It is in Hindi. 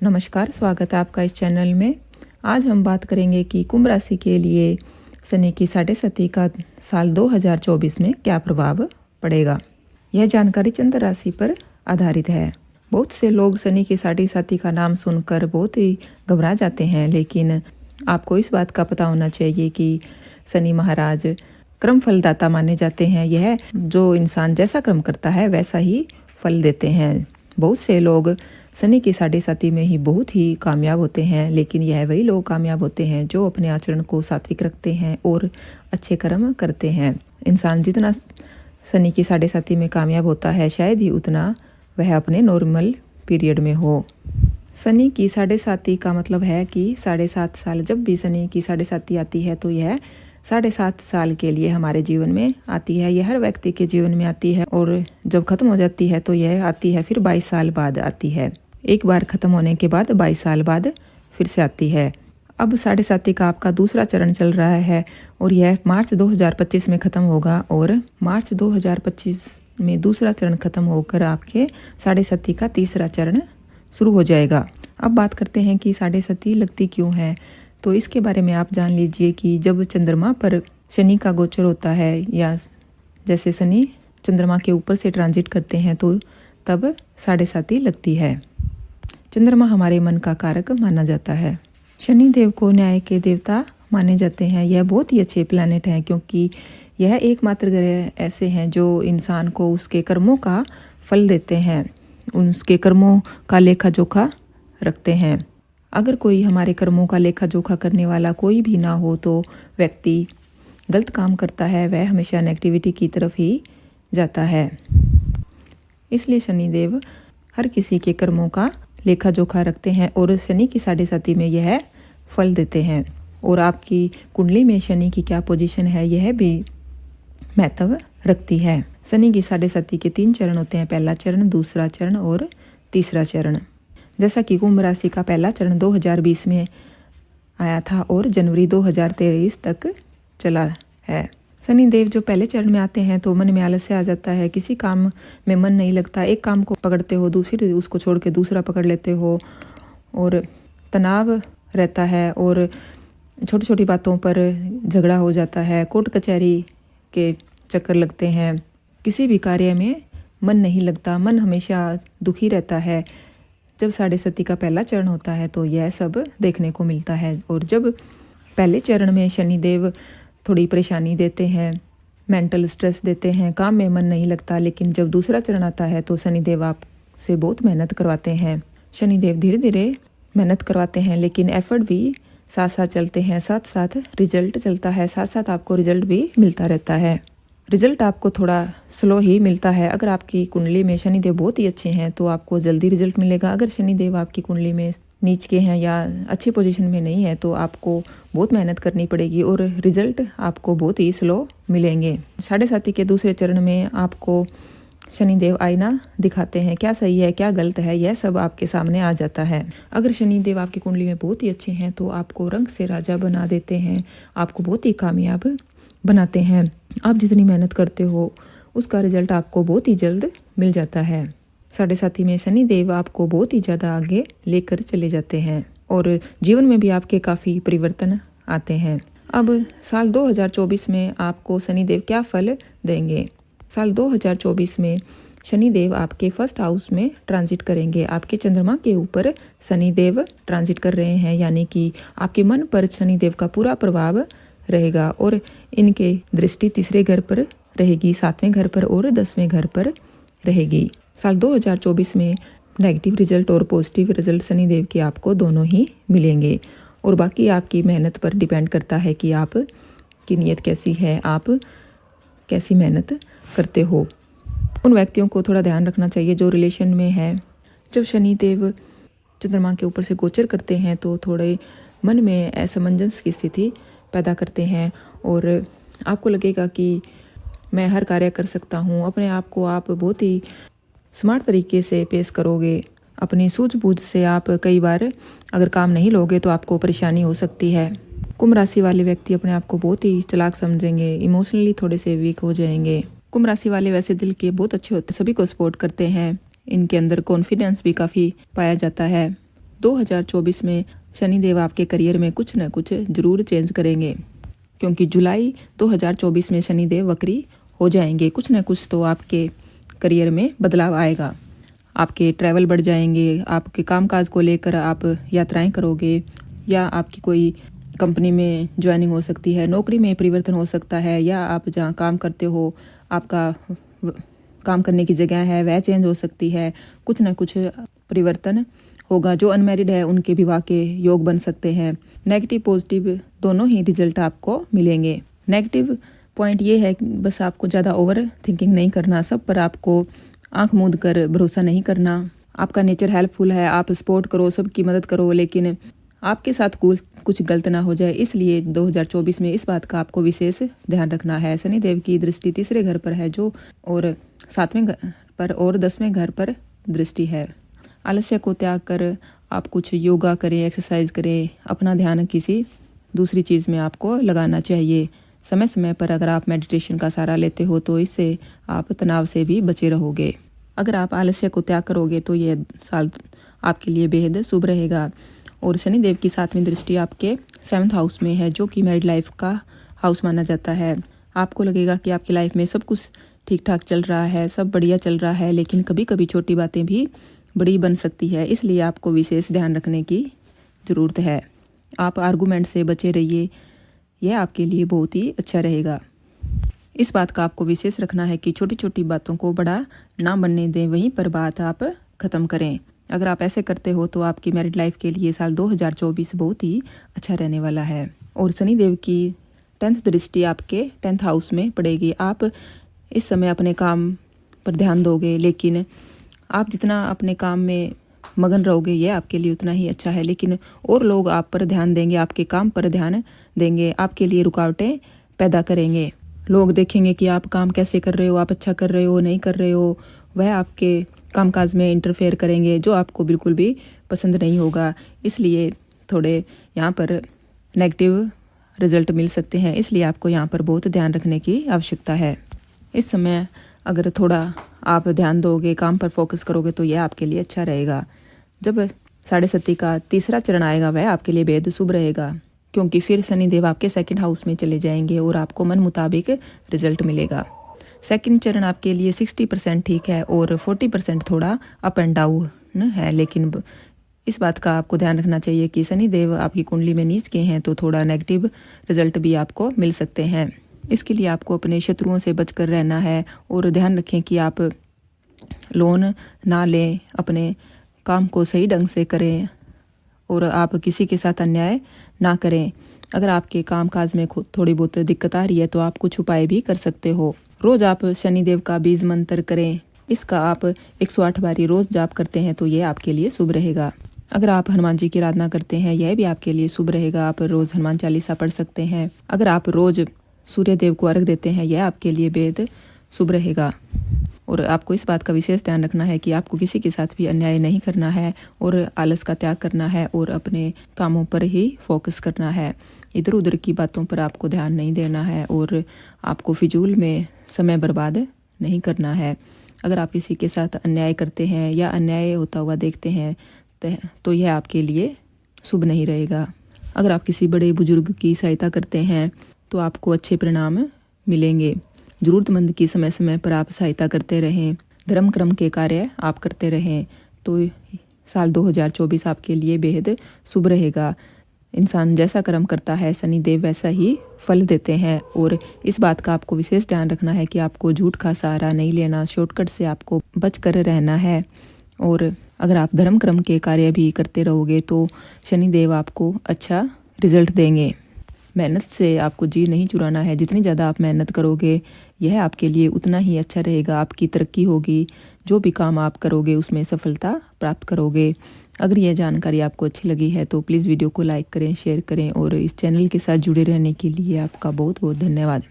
नमस्कार, स्वागत है आपका इस चैनल में। आज हम बात करेंगे कि कुंभ राशि के लिए शनि की साढ़े साती का साल 2024 में क्या प्रभाव पड़ेगा। यह जानकारी चंद्र राशि पर आधारित है। बहुत से लोग शनि की साढ़े साती का नाम सुनकर बहुत ही घबरा जाते हैं, लेकिन आपको इस बात का पता होना चाहिए कि शनि महाराज क्रम फलदाता माने जाते हैं। यह जो इंसान जैसा क्रम करता है वैसा ही फल देते हैं। बहुत से लोग शनि की साढ़े साती में ही बहुत ही कामयाब होते हैं, लेकिन यह वही लोग कामयाब होते हैं जो अपने आचरण को सात्विक रखते हैं और अच्छे कर्म करते हैं। इंसान जितना शनि की साढ़े साती में कामयाब होता है, शायद ही उतना वह अपने नॉर्मल पीरियड में हो। शनि की साढ़े साती का मतलब है कि 7.5 साल। जब भी शनि की साढ़े साती आती है तो यह 7.5 साल के लिए हमारे जीवन में आती है। यह हर व्यक्ति के जीवन में आती है और जब खत्म हो जाती है तो यह आती है फिर 22 साल बाद आती है। एक बार खत्म होने के बाद 22 साल बाद फिर से आती है। अब साढ़े साती का आपका दूसरा चरण चल रहा है और यह मार्च 2025 में खत्म होगा और मार्च 2025 में दूसरा चरण खत्म होकर आपके साढ़े साती का तीसरा चरण शुरू हो जाएगा। अब बात करते हैं कि साढ़े साती लगती क्यों है। तो इसके बारे में आप जान लीजिए कि जब चंद्रमा पर शनि का गोचर होता है या जैसे शनि चंद्रमा के ऊपर से ट्रांजिट करते हैं तो तब साढ़े साती लगती है। चंद्रमा हमारे मन का कारक माना जाता है। शनि देव को न्याय के देवता माने जाते हैं। यह बहुत ही अच्छे प्लैनेट हैं क्योंकि यह एकमात्र ग्रह ऐसे हैं जो इंसान को उसके कर्मों का फल देते हैं, उसके कर्मों का लेखा जोखा रखते हैं। अगर कोई हमारे कर्मों का लेखा जोखा करने वाला कोई भी ना हो तो व्यक्ति गलत काम करता है, वह हमेशा नेगेटिविटी की तरफ ही जाता है। इसलिए शनिदेव हर किसी के कर्मों का लेखा जोखा रखते हैं और शनि की साढ़े साती में यह फल देते हैं। और आपकी कुंडली में शनि की क्या पोजीशन है यह भी महत्व रखती है। शनि की साढ़े साती के 3 चरण होते हैं, पहला चरण, दूसरा चरण और तीसरा चरण। जैसा कि कुंभ राशि का पहला चरण 2020 में आया था और जनवरी 2023 तक चला है। शनि देव जो पहले चरण में आते हैं तो मन में आलस्य आ जाता है, किसी काम में मन नहीं लगता, एक काम को पकड़ते हो दूसरी उसको छोड़ के दूसरा पकड़ लेते हो और तनाव रहता है और छोटी छोटी बातों पर झगड़ा हो जाता है, कोर्ट कचहरी के चक्कर लगते हैं, किसी भी कार्य में मन नहीं लगता, मन हमेशा दुखी रहता है। जब साढ़े साती का पहला चरण होता है तो यह सब देखने को मिलता है। और जब पहले चरण में शनिदेव थोड़ी परेशानी देते हैं, मेंटल स्ट्रेस देते हैं, काम में मन नहीं लगता, लेकिन जब दूसरा चरण आता है तो शनिदेव आपसे बहुत मेहनत करवाते हैं। शनिदेव धीरे धीरे मेहनत करवाते हैं लेकिन एफर्ट भी साथ साथ चलते हैं, साथ साथ रिजल्ट चलता है, साथ साथ आपको रिजल्ट भी मिलता रहता है। रिजल्ट आपको थोड़ा स्लो ही मिलता है। अगर आपकी कुंडली में शनिदेव बहुत ही अच्छे हैं तो आपको जल्दी रिजल्ट मिलेगा। अगर शनिदेव आपकी कुंडली में नीच के हैं या अच्छी पोजीशन में नहीं है तो आपको बहुत मेहनत करनी पड़ेगी और रिजल्ट आपको बहुत ही स्लो मिलेंगे। साढ़े साती के दूसरे चरण में आपको शनिदेव आईना दिखाते हैं, क्या सही है क्या गलत है यह सब आपके सामने आ जाता है। अगर शनिदेव आपकी कुंडली में बहुत ही अच्छे हैं तो आपको रंग से राजा बना देते हैं, आपको बहुत ही कामयाब बनाते हैं। आप जितनी मेहनत करते हो उसका रिजल्ट आपको बहुत ही जल्द मिल जाता है। साढ़े साती में शनिदेव आपको बहुत ही ज़्यादा आगे लेकर चले जाते हैं और जीवन में भी आपके काफ़ी परिवर्तन आते हैं। अब साल 2024 में आपको शनिदेव क्या फल देंगे। साल 2024 में शनिदेव आपके फर्स्ट हाउस में ट्रांजिट करेंगे। आपके चंद्रमा के ऊपर शनिदेव ट्रांजिट कर रहे हैं, यानी कि आपके मन पर शनिदेव का पूरा प्रभाव रहेगा और इनके दृष्टि तीसरे घर पर रहेगी, 7वें घर पर और 10वें घर पर रहेगी। साल 2024 में नेगेटिव रिजल्ट और पॉजिटिव रिजल्ट शनिदेव के आपको दोनों ही मिलेंगे और बाकी आपकी मेहनत पर डिपेंड करता है कि आप की नीयत कैसी है, आप कैसी मेहनत करते हो। उन व्यक्तियों को थोड़ा ध्यान रखना चाहिए जो रिलेशन में है। जब शनिदेव चंद्रमा के ऊपर से गोचर करते हैं तो थोड़े मन में असमंजस की स्थिति पैदा करते हैं और आपको लगेगा कि मैं हर कार्य कर सकता हूँ, अपने आप को आप बहुत ही स्मार्ट तरीके से पेश करोगे। अपनी सूझबूझ से आप कई बार अगर काम नहीं लोगे तो आपको परेशानी हो सकती है। कुंभ राशि वाले व्यक्ति अपने आप को बहुत ही चालाक समझेंगे, इमोशनली थोड़े से वीक हो जाएंगे। कुंभ राशि वाले वैसे दिल के बहुत अच्छे होते हैं, सभी को सपोर्ट करते हैं, इनके अंदर कॉन्फिडेंस भी काफ़ी पाया जाता है। 2024 में शनिदेव आपके करियर में कुछ न कुछ ज़रूर चेंज करेंगे, क्योंकि जुलाई 2024 में शनिदेव वक्री हो जाएंगे। कुछ न कुछ तो आपके करियर में बदलाव आएगा। आपके ट्रैवल बढ़ जाएंगे, आपके कामकाज को लेकर आप यात्राएं करोगे, या आपकी कोई कंपनी में ज्वाइनिंग हो सकती है, नौकरी में परिवर्तन हो सकता है, या आप जहां काम करते हो आपका काम करने की जगह है वह चेंज हो सकती है। कुछ ना कुछ परिवर्तन होगा। जो अनमैरिड है उनके विवाह के योग बन सकते हैं। नेगेटिव पॉजिटिव दोनों ही रिजल्ट आपको मिलेंगे। नेगेटिव पॉइंट ये है कि बस आपको ज़्यादा ओवर थिंकिंग नहीं करना, सब पर आपको आंख मूंद कर भरोसा नहीं करना। आपका नेचर हेल्पफुल है, आप सपोर्ट करो, सबकी मदद करो, लेकिन आपके साथ कुछ गलत ना हो जाए, इसलिए 2024 में इस बात का आपको विशेष ध्यान रखना है। शनिदेव की दृष्टि तीसरे घर पर है जो और 7वें घर पर और 10वें घर पर दृष्टि है। आलस्य को त्याग कर आप कुछ योगा करें, एक्सरसाइज करें, अपना ध्यान किसी दूसरी चीज़ में आपको लगाना चाहिए। समय समय पर अगर आप मेडिटेशन का सहारा लेते हो तो इससे आप तनाव से भी बचे रहोगे। अगर आप आलस्य को त्याग करोगे तो ये साल आपके लिए बेहद शुभ रहेगा। और शनिदेव की 7वीं दृष्टि आपके 7th हाउस में है, जो कि मैरिड लाइफ का हाउस माना जाता है। आपको लगेगा कि आपकी लाइफ में सब कुछ ठीक ठाक चल रहा है, सब बढ़िया चल रहा है, लेकिन कभी कभी छोटी बातें भी बड़ी बन सकती है, इसलिए आपको विशेष ध्यान रखने की ज़रूरत है। आप आर्गूमेंट से बचे रहिए, यह आपके लिए बहुत ही अच्छा रहेगा। इस बात का आपको विशेष रखना है कि छोटी छोटी बातों को बड़ा ना बनने दें, वहीं पर बात आप ख़त्म करें। अगर आप ऐसे करते हो तो आपकी मैरिड लाइफ के लिए साल 2024 बहुत ही अच्छा रहने वाला है। और शनिदेव की 10th दृष्टि आपके 10th हाउस में पड़ेगी। आप इस समय अपने काम पर ध्यान दोगे, लेकिन आप जितना अपने काम में मगन रहोगे यह आपके लिए उतना ही अच्छा है, लेकिन और लोग आप पर ध्यान देंगे, आपके काम पर ध्यान देंगे, आपके लिए रुकावटें पैदा करेंगे। लोग देखेंगे कि आप काम कैसे कर रहे हो, आप अच्छा कर रहे हो नहीं कर रहे हो, वह आपके कामकाज में इंटरफेयर करेंगे, जो आपको बिल्कुल भी पसंद नहीं होगा। इसलिए थोड़े यहाँ पर नेगेटिव रिजल्ट मिल सकते हैं, इसलिए आपको यहाँ पर बहुत ध्यान रखने की आवश्यकता है। इस समय अगर थोड़ा आप ध्यान दोगे, काम पर फोकस करोगे तो यह आपके लिए अच्छा रहेगा। जब 7.5 का तीसरा चरण आएगा वह आपके लिए बेहद शुभ रहेगा, क्योंकि फिर शनिदेव आपके 2nd हाउस में चले जाएंगे और आपको मन मुताबिक रिजल्ट मिलेगा। 2nd चरण आपके लिए 60% ठीक है और 40% थोड़ा अप एंड डाउन है, लेकिन इस बात का आपको ध्यान रखना चाहिए कि शनिदेव आपकी कुंडली में नीच के हैं तो थोड़ा नेगेटिव रिजल्ट भी आपको मिल सकते हैं। इसके लिए आपको अपने शत्रुओं से बचकर रहना है और ध्यान रखें कि आप लोन ना लें, अपने काम को सही ढंग से करें और आप किसी के साथ अन्याय ना करें। अगर आपके कामकाज में थोड़ी बहुत दिक्कत आ रही है तो आप कुछ उपाय भी कर सकते हो। रोज़ आप शनिदेव का बीज मंत्र करें, इसका आप 108 बारी रोज़ जाप करते हैं तो ये आपके लिए शुभ रहेगा। अगर आप हनुमान जी की आराधना करते हैं यह भी आपके लिए शुभ रहेगा। आप रोज़ हनुमान चालीसा पढ़ सकते हैं। अगर आप रोज़ सूर्य देव को अर्घ देते हैं यह आपके लिए बेहद शुभ रहेगा। और आपको इस बात का विशेष ध्यान रखना है कि आपको किसी के साथ भी अन्याय नहीं करना है और आलस का त्याग करना है और अपने कामों पर ही फोकस करना है। इधर उधर की बातों पर आपको ध्यान नहीं देना है और आपको फिजूल में समय बर्बाद नहीं करना है। अगर आप किसी के साथ अन्याय करते हैं या अन्याय होता हुआ देखते हैं तो यह आपके लिए शुभ नहीं रहेगा। अगर आप किसी बड़े बुजुर्ग की सहायता करते हैं तो आपको अच्छे परिणाम मिलेंगे। ज़रूरतमंद की समय समय पर आप सहायता करते रहें, धर्म कर्म के कार्य आप करते रहें तो साल 2024 आपके लिए बेहद शुभ रहेगा। इंसान जैसा कर्म करता है शनिदेव वैसा ही फल देते हैं। और इस बात का आपको विशेष ध्यान रखना है कि आपको झूठ का सहारा नहीं लेना, शॉर्टकट से आपको बच कर रहना है। और अगर आप धर्म कर्म के कार्य भी करते रहोगे तो शनिदेव आपको अच्छा रिजल्ट देंगे। मेहनत से आपको जी नहीं चुराना है, जितनी ज़्यादा आप मेहनत करोगे यह आपके लिए उतना ही अच्छा रहेगा। आपकी तरक्की होगी, जो भी काम आप करोगे उसमें सफलता प्राप्त करोगे। अगर यह जानकारी आपको अच्छी लगी है तो प्लीज़ वीडियो को लाइक करें, शेयर करें और इस चैनल के साथ जुड़े रहने के लिए आपका बहुत बहुत धन्यवाद।